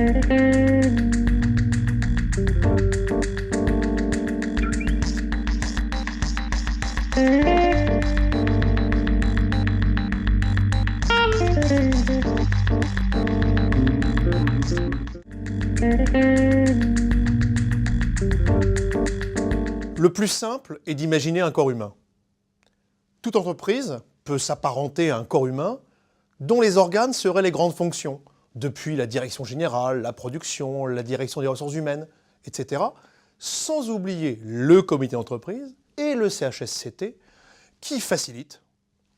Le plus simple est d'imaginer un corps humain. Toute entreprise peut s'apparenter à un corps humain dont les organes seraient les grandes fonctions, depuis la direction générale, la production, la direction des ressources humaines, etc., sans oublier le comité d'entreprise et le CHSCT qui facilitent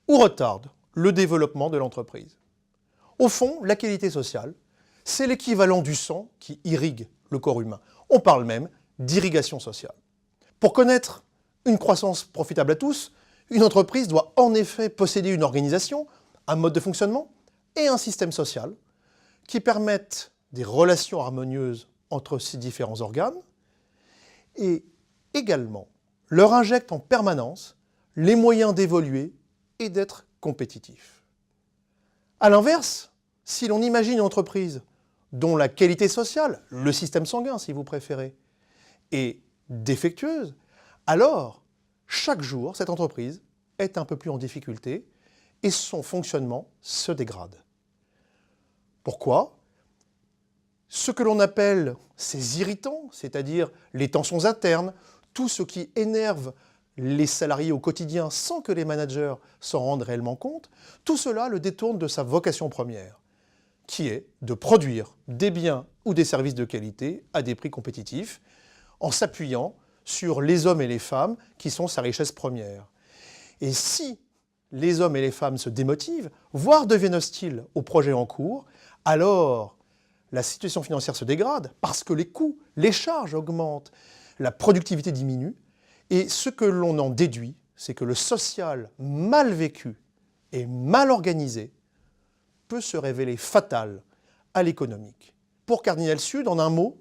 ou retardent le développement de l'entreprise. Au fond, la qualité sociale, c'est l'équivalent du sang qui irrigue le corps humain. On parle même d'irrigation sociale. Pour connaître une croissance profitable à tous, une entreprise doit en effet posséder une organisation, un mode de fonctionnement et un système social qui permettent des relations harmonieuses entre ces différents organes et également leur injecte en permanence les moyens d'évoluer et d'être compétitifs. A l'inverse, si l'on imagine une entreprise dont la qualité sociale, le système sanguin si vous préférez, est défectueuse, alors chaque jour cette entreprise est un peu plus en difficulté et son fonctionnement se dégrade. Pourquoi ? Ce que l'on appelle ces irritants, c'est-à-dire les tensions internes, tout ce qui énerve les salariés au quotidien sans que les managers s'en rendent réellement compte, tout cela le détourne de sa vocation première, qui est de produire des biens ou des services de qualité à des prix compétitifs, en s'appuyant sur les hommes et les femmes qui sont sa richesse première. Et si les hommes et les femmes se démotivent, voire deviennent hostiles au projet en cours, alors la situation financière se dégrade parce que les coûts, les charges augmentent, la productivité diminue, et ce que l'on en déduit, c'est que le social mal vécu et mal organisé peut se révéler fatal à l'économique. Pour Cardinal Sud, en un mot,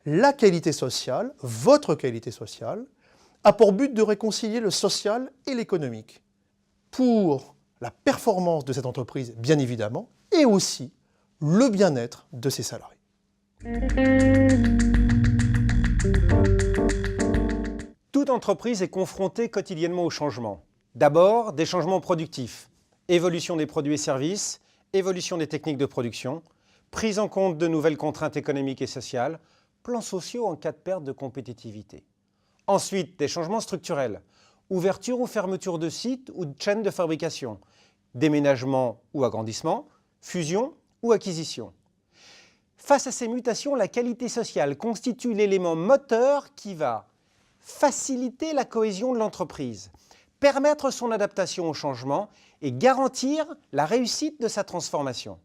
la qualité sociale, votre qualité sociale, a pour but de réconcilier le social et l'économique, pour la performance de cette entreprise, bien évidemment, et aussi le bien-être de ses salariés. Toute entreprise est confrontée quotidiennement au changement. D'abord, des changements productifs, évolution des produits et services, évolution des techniques de production, prise en compte de nouvelles contraintes économiques et sociales, plans sociaux en cas de perte de compétitivité. Ensuite, des changements structurels, ouverture ou fermeture de sites ou de chaînes de fabrication, déménagement ou agrandissement, fusion ou acquisition. Face à ces mutations, la qualité sociale constitue l'élément moteur qui va faciliter la cohésion de l'entreprise, permettre son adaptation au changement et garantir la réussite de sa transformation.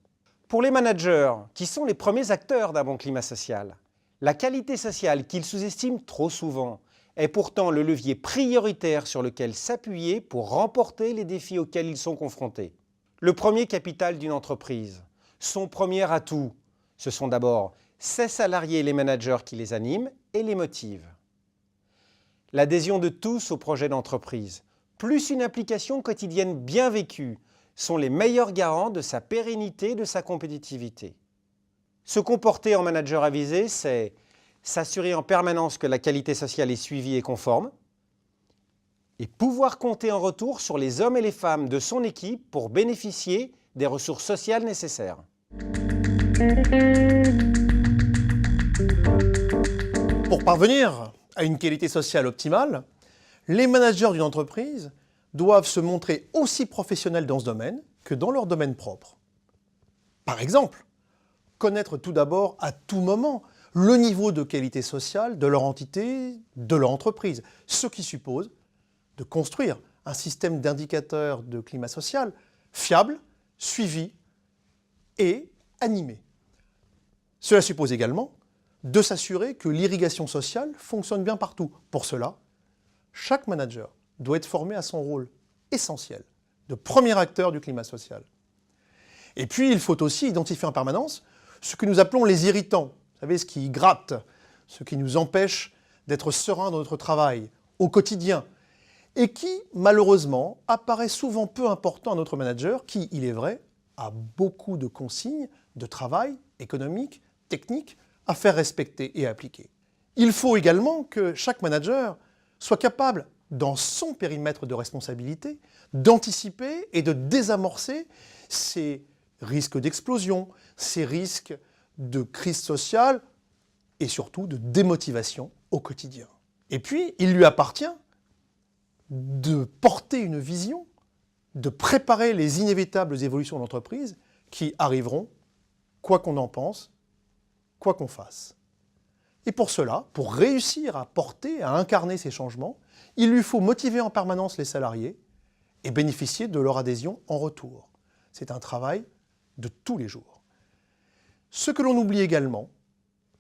Pour les managers, qui sont les premiers acteurs d'un bon climat social, la qualité sociale qu'ils sous-estiment trop souvent est pourtant le levier prioritaire sur lequel s'appuyer pour remporter les défis auxquels ils sont confrontés. Le premier capital d'une entreprise, son premier atout, ce sont d'abord ses salariés et les managers qui les animent et les motivent. L'adhésion de tous au projet d'entreprise, plus une application quotidienne bien vécue, sont les meilleurs garants de sa pérennité et de sa compétitivité. Se comporter en manager avisé, c'est s'assurer en permanence que la qualité sociale est suivie et conforme, et pouvoir compter en retour sur les hommes et les femmes de son équipe pour bénéficier des ressources sociales nécessaires. Pour parvenir à une qualité sociale optimale, les managers d'une entreprise doivent se montrer aussi professionnels dans ce domaine que dans leur domaine propre. Par exemple, connaître tout d'abord à tout moment le niveau de qualité sociale de leur entité, de leur entreprise, ce qui suppose de construire un système d'indicateurs de climat social fiable, suivi et animé. Cela suppose également de s'assurer que l'irrigation sociale fonctionne bien partout. Pour cela, chaque manager doit être formé à son rôle essentiel de premier acteur du climat social. Et puis, il faut aussi identifier en permanence ce que nous appelons les irritants. Vous savez, ce qui gratte, ce qui nous empêche d'être sereins dans notre travail, au quotidien, et qui, malheureusement, apparaît souvent peu important à notre manager qui, il est vrai, a beaucoup de consignes de travail économique techniques à faire respecter et appliquer. Il faut également que chaque manager soit capable, dans son périmètre de responsabilité, d'anticiper et de désamorcer ces risques d'explosion, ces risques de crise sociale et surtout de démotivation au quotidien. Et puis, il lui appartient de porter une vision, de préparer les inévitables évolutions de l'entreprise qui arriveront, quoi qu'on en pense, quoi qu'on fasse. Et pour cela, pour réussir à porter, à incarner ces changements, il lui faut motiver en permanence les salariés et bénéficier de leur adhésion en retour. C'est un travail de tous les jours. Ce que l'on oublie également,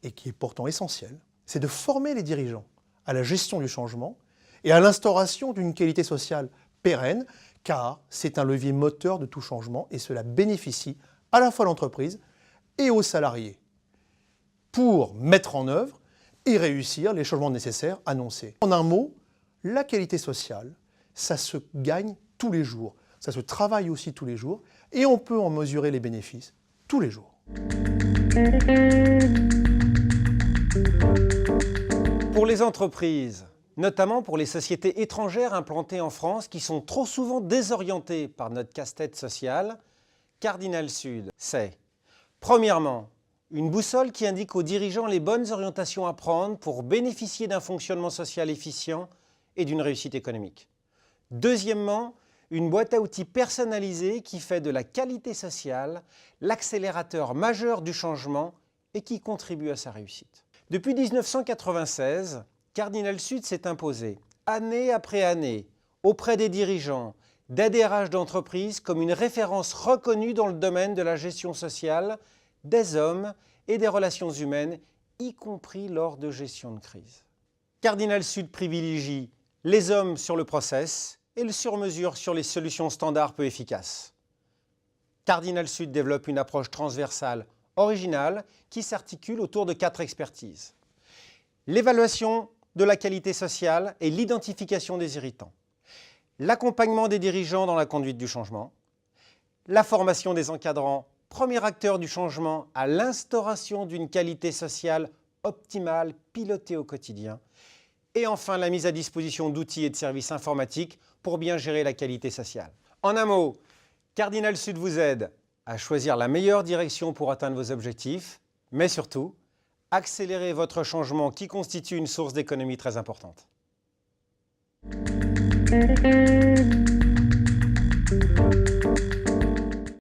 et qui est pourtant essentiel, c'est de former les dirigeants à la gestion du changement et à l'instauration d'une qualité sociale pérenne, car c'est un levier moteur de tout changement et cela bénéficie à la fois à l'entreprise et aux salariés pour mettre en œuvre et réussir les changements nécessaires annoncés. En un mot, la qualité sociale, ça se gagne tous les jours, ça se travaille aussi tous les jours et on peut en mesurer les bénéfices tous les jours. Pour les entreprises, notamment pour les sociétés étrangères implantées en France qui sont trop souvent désorientées par notre casse-tête social, Cardinal Sud, c'est premièrement une boussole qui indique aux dirigeants les bonnes orientations à prendre pour bénéficier d'un fonctionnement social efficient et d'une réussite économique. Deuxièmement, une boîte à outils personnalisée qui fait de la qualité sociale l'accélérateur majeur du changement et qui contribue à sa réussite. Depuis 1996, Cardinal Sud s'est imposé, année après année, auprès des dirigeants, des DRH d'entreprises comme une référence reconnue dans le domaine de la gestion sociale des hommes et des relations humaines, y compris lors de gestion de crise. Cardinal Sud privilégie les hommes sur le process et le sur-mesure sur les solutions standards peu efficaces. Cardinal Sud développe une approche transversale originale qui s'articule autour de 4 expertises. L'évaluation de la qualité sociale et l'identification des irritants. L'accompagnement des dirigeants dans la conduite du changement. La formation des encadrants, premier acteur du changement à l'instauration d'une qualité sociale optimale pilotée au quotidien. Et enfin, la mise à disposition d'outils et de services informatiques pour bien gérer la qualité sociale. En un mot, Cardinal Sud vous aide à choisir la meilleure direction pour atteindre vos objectifs, mais surtout, accélérer votre changement qui constitue une source d'économie très importante.